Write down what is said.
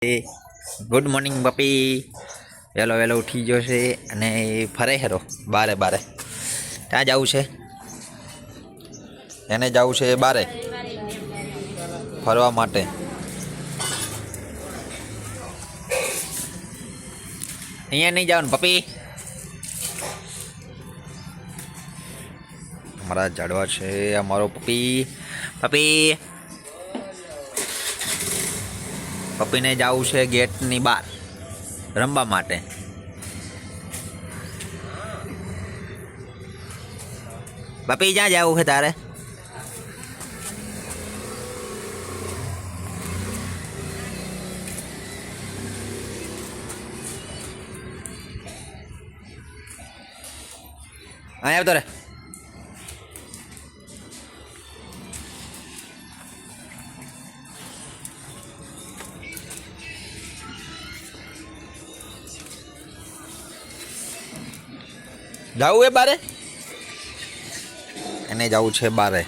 Good morning પપ્પી. વહેલો વહેલો ઉઠી ગયો છે અને ફરે હેરો બારે બારે. ક્યાં જવું છે? એને જવું છે બારે ફરવા માટે. અહીંયા નહીં જવાનું પપ્પી. અમારા ઝાડવા છે અમારો પપ્પી. પપ્પી પપ્પીને જવું છે ગેટની બહાર રમવા માટે. પપ્પી ક્યાં જવું છે તારે? અહીંયા આવતો રે. જવું એ બારે? એને જવું છે બારે.